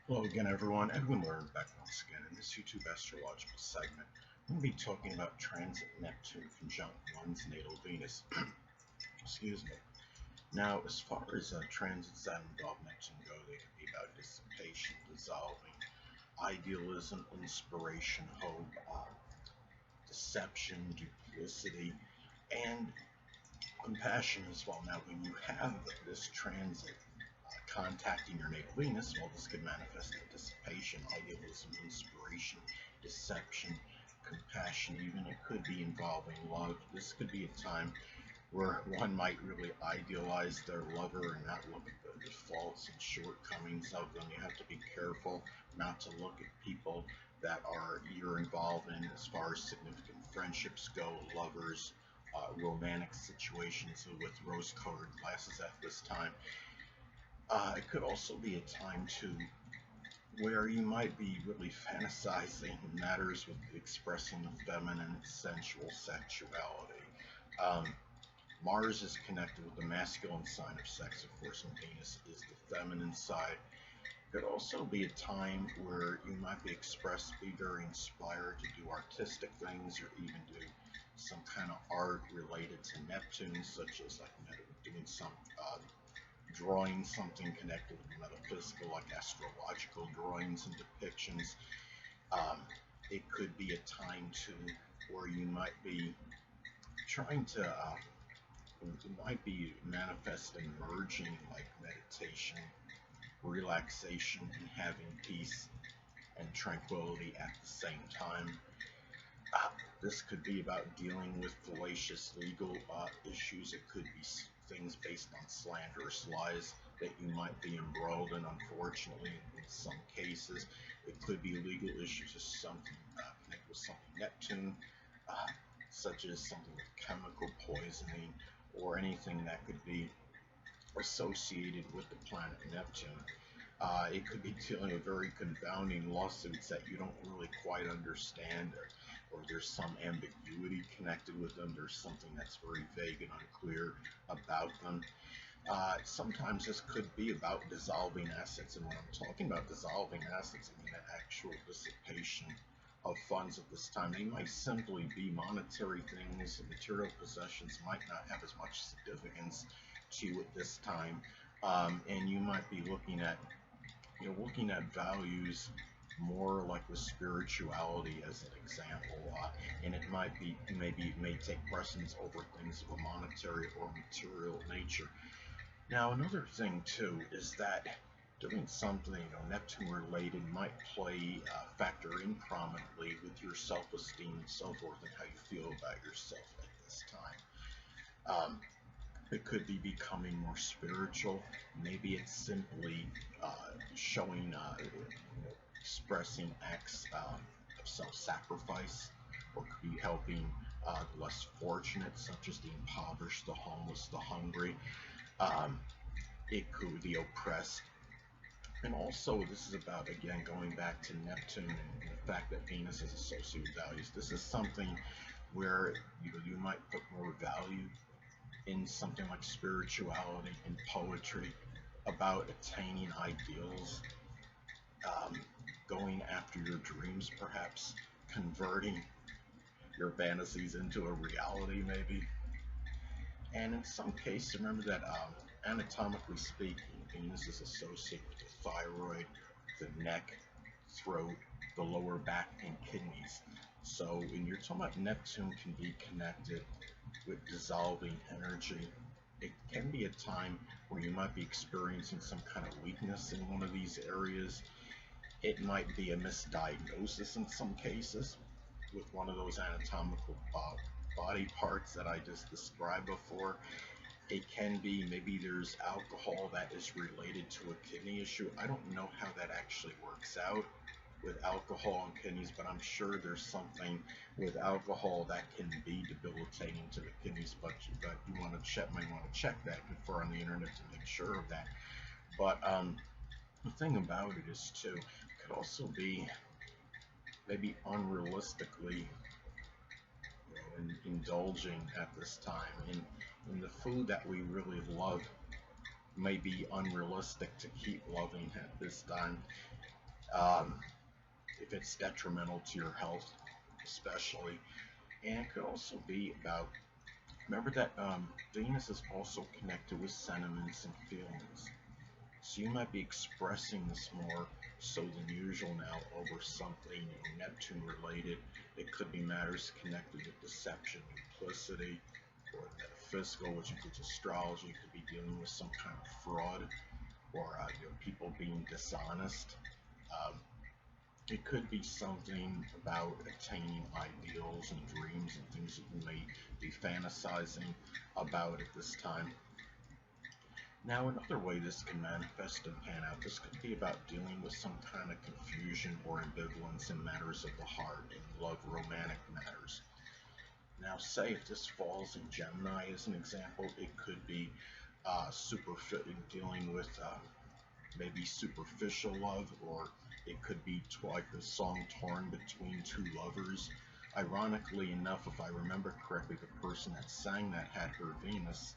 Hello again, everyone. Edwin Learnard back once again in this YouTube astrological segment. I'm going to be talking about transit Neptune conjunct one's natal Venus. Excuse me. Now, as far as transits that involve Neptune go, they can be about dissipation, dissolving, idealism, inspiration, hope, deception, duplicity, and compassion as well. Now, when you have this transit contacting your natal Venus, well, this could manifest in dissipation, idealism, inspiration, deception, compassion, even it could be involving love. This could be a time where one might really idealize their lover and not look at the faults and shortcomings of them. You have to be careful not to look at people that you're involved in as far as significant friendships go, lovers, romantic situations with rose-colored glasses at this time. It could also be a time too where you might be really fantasizing matters with expressing the feminine, sensual sexuality. Um, Mars is connected with the masculine sign of sex, of course, and Venus is the feminine side. It could also be a time where you might be very inspired to do artistic things or even do some kind of art related to Neptune, such as like doing some drawing something connected with metaphysical, like astrological drawings and depictions. Um, it could be a time too where you might be trying to, it might be manifesting merging like meditation, relaxation, and having peace and tranquility at the same time. Uh, this could be about dealing with fallacious legal issues. It could be things based on slanderous lies that you might be embroiled in, unfortunately, in some cases. It could be legal issues or something connected with something Neptune, uh, such as something with chemical poisoning or anything that could be associated with the planet Neptune. It could be dealing with very confounding lawsuits that you don't really quite understand, or there's some ambiguity connected with them. There's something that's very vague and unclear about them. Sometimes this could be about dissolving assets, and when I'm talking about dissolving assets, I mean the actual dissipation of funds at this time. They might simply be monetary things, material possessions might not have as much significance to you at this time, and you might be looking at values more like with spirituality as an example, and it might be maybe it may take precedence over things of a monetary or material nature. Now, another thing too is that doing something Neptune related might factor in prominently with your self-esteem and so forth and how you feel about yourself at this time. It could be becoming more spiritual. Maybe it's simply showing, expressing acts of self-sacrifice, or could be helping the less fortunate, such as the impoverished, the homeless, the hungry. Um, it could be oppressed. And also, this is about, again, going back to Neptune and the fact that Venus is associated with values. This is something where you might put more value in something like spirituality and poetry, about attaining ideals, um, going after your dreams, perhaps converting your fantasies into a reality, maybe. And in some cases, remember that anatomically speaking, Venus is associated with the thyroid, the neck, throat, the lower back, and kidneys. So when you're talking about Neptune can be connected with dissolving energy, it can be a time where you might be experiencing some kind of weakness in one of these areas. It might be a misdiagnosis in some cases with one of those anatomical body parts that I just described before. It can be maybe there's alcohol that is related to a kidney issue. I don't know how that actually works out with alcohol and kidneys, but I'm sure there's something with alcohol that can be debilitating to the kidneys. But you might want to check that, confer on the internet to make sure of that. But the thing about it is too, it could also be maybe unrealistically indulging at this time in the food that we really love may be unrealistic to keep loving at this time. um, if it's detrimental to your health, especially. And it could also be about, remember that Venus is also connected with sentiments and feelings. So you might be expressing this more so than usual now over something, Neptune related. It could be matters connected with deception, duplicity, or metaphysical, which includes astrology. It could be dealing with some kind of fraud or people being dishonest. Um, it could be something about attaining ideals and dreams and things that you may be fantasizing about at this time. Now, another way this can manifest and pan out, this could be about dealing with some kind of confusion or ambivalence in matters of the heart, in love, romantic matters. Now, say if this falls in Gemini as an example, it could be dealing with maybe superficial love, or it could be like the song Torn Between Two Lovers. Ironically enough, if I remember correctly, the person that sang that had her Venus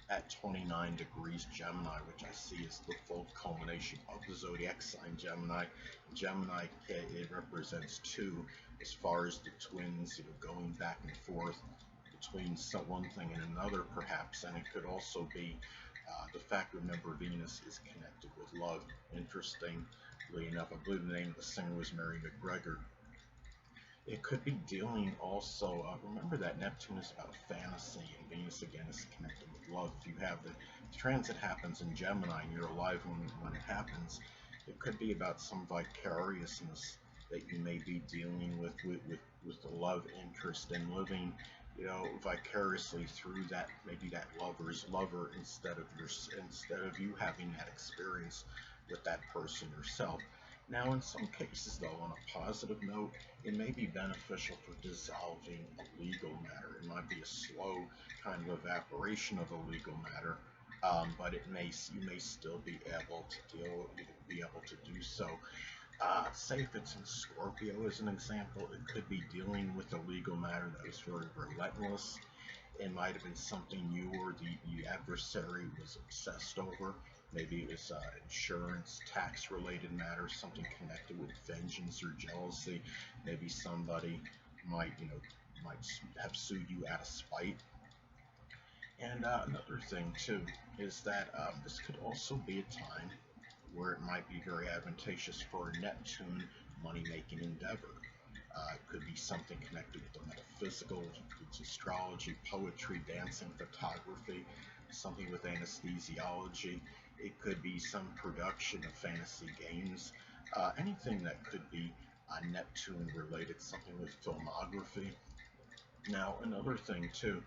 at 29 degrees Gemini, which I see is the full culmination of the zodiac sign Gemini. Gemini, it represents two as far as the twins, going back and forth between one thing and another, perhaps. And it could also be the fact, remember, Venus is connected with love. Interestingly enough, I believe the name of the singer was Mary McGregor. It could be dealing also, remember that Neptune is about fantasy, and Venus again is connected with love. If you have the transit happens in Gemini and you're alive when it happens, it could be about some vicariousness that you may be dealing with the love interest and living, vicariously through that, maybe that lover's lover, instead of you having that experience with that person yourself. Now, in some cases, though, on a positive note, it may be beneficial for dissolving a legal matter. It might be a slow kind of evaporation of a legal matter, but you may still be able to do so. Say if it's in Scorpio as an example, it could be dealing with a legal matter that was very relentless. It might have been something you or the adversary was obsessed over. Maybe it was insurance, tax-related matters, something connected with vengeance or jealousy. Maybe somebody might have sued you out of spite. And another thing too is that this could also be a time where it might be very advantageous for a Neptune money-making endeavor. It could be something connected with the metaphysical, which includes astrology, poetry, dancing, photography, something with anesthesiology. It could be some production of fantasy games, anything that could be Neptune related, something with filmography. Now, another thing too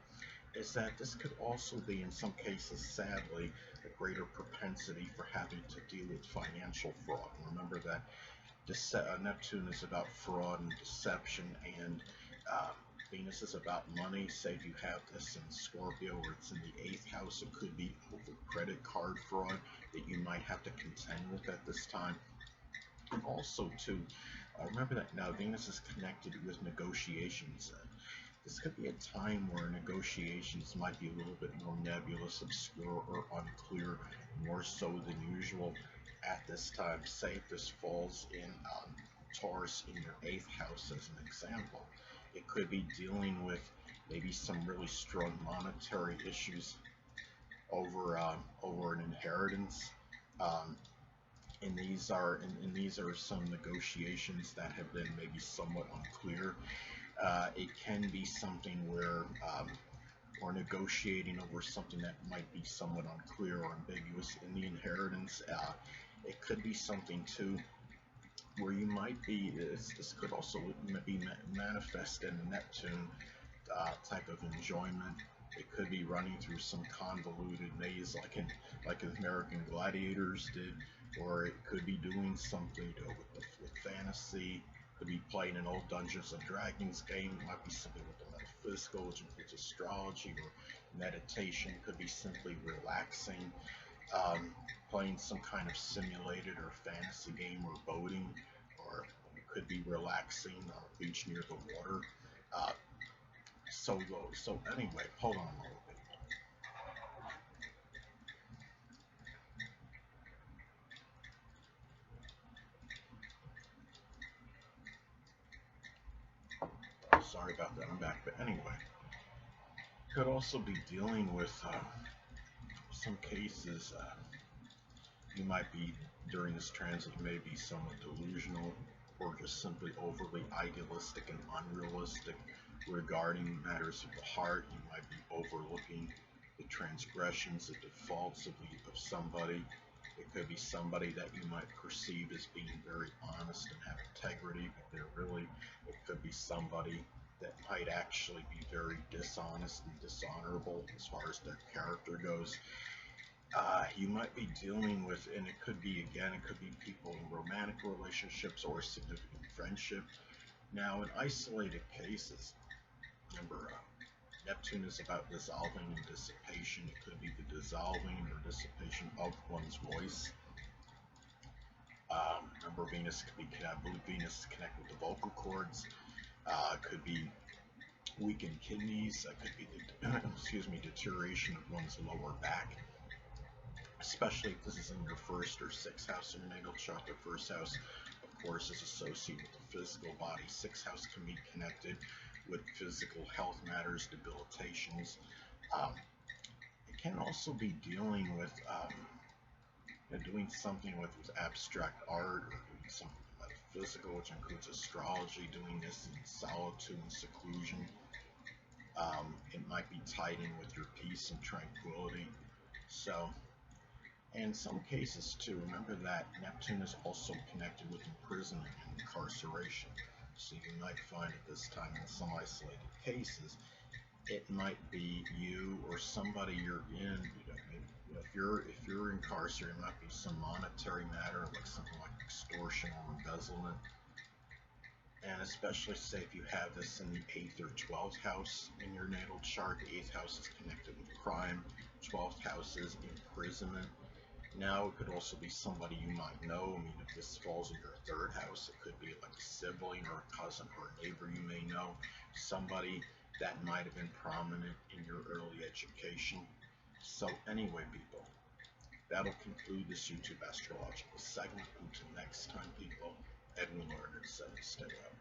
is that this could also be, in some cases, sadly, a greater propensity for having to deal with financial fraud. Remember that Neptune is about fraud and deception, and uh, Venus is about money. Say if you have this in Scorpio or it's in the 8th house, it could be over credit card fraud that you might have to contend with at this time. And also, too, remember that now Venus is connected with negotiations. This could be a time where negotiations might be a little bit more nebulous, obscure, or unclear, more so than usual at this time. Say if this falls in Taurus in your 8th house as an example. It could be dealing with maybe some really strong monetary issues over an inheritance. Um, and these are some negotiations that have been maybe somewhat unclear. It can be something where we're negotiating over something that might be somewhat unclear or ambiguous in the inheritance. It could be something too where you might be, this could also be manifest in a Neptune type of enjoyment. It could be running through some convoluted maze like American Gladiators did, or it could be doing something with fantasy. It could be playing an old Dungeons and Dragons game. It might be something with the metaphysical, which includes astrology or meditation. It could be simply relaxing, playing some kind of simulated or fantasy game, or boating, or it could be relaxing on a beach near the water. Uh, so anyway, hold on a little bit. sorry about that, I'm back. But anyway, could also be dealing with some cases. You might be, during this transit, you may be somewhat delusional or just simply overly idealistic and unrealistic regarding matters of the heart. You might be overlooking the transgressions, the defaults of somebody. It could be somebody that you might perceive as being very honest and have integrity, but it could be somebody that might actually be very dishonest and dishonorable as far as their character goes. You might be dealing with, and it could be people in romantic relationships or significant friendship. Now, in isolated cases, remember, Neptune is about dissolving and dissipation. It could be the dissolving or dissipation of one's voice. Remember, Venus is connected with the vocal cords. Could be weakened kidneys. Could be the deterioration of one's lower back. Especially if this is in your first or sixth house in your natal chart. The first house, of course, is associated with the physical body. Sixth house can be connected with physical health matters, debilitations. It can also be dealing with doing something with abstract art, or doing something metaphysical, which includes astrology, doing this in solitude and seclusion. It might be tied in with your peace and tranquility. So, in some cases too, remember that Neptune is also connected with imprisonment and incarceration. So you might find at this time, in some isolated cases, it might be you or somebody you're in. If you're incarcerated, it might be some monetary matter, like something like extortion or embezzlement. And especially, say, if you have this in the 8th or 12th house in your natal chart. The 8th house is connected with crime. 12th house is imprisonment. Now, it could also be somebody you might know. I mean, if this falls in your 3rd house, it could be like a sibling or a cousin or a neighbor you may know. Somebody that might have been prominent in your early education. So anyway, people, that'll conclude this YouTube astrological segment. Until next time, people, Edwin Learnard says, stay well.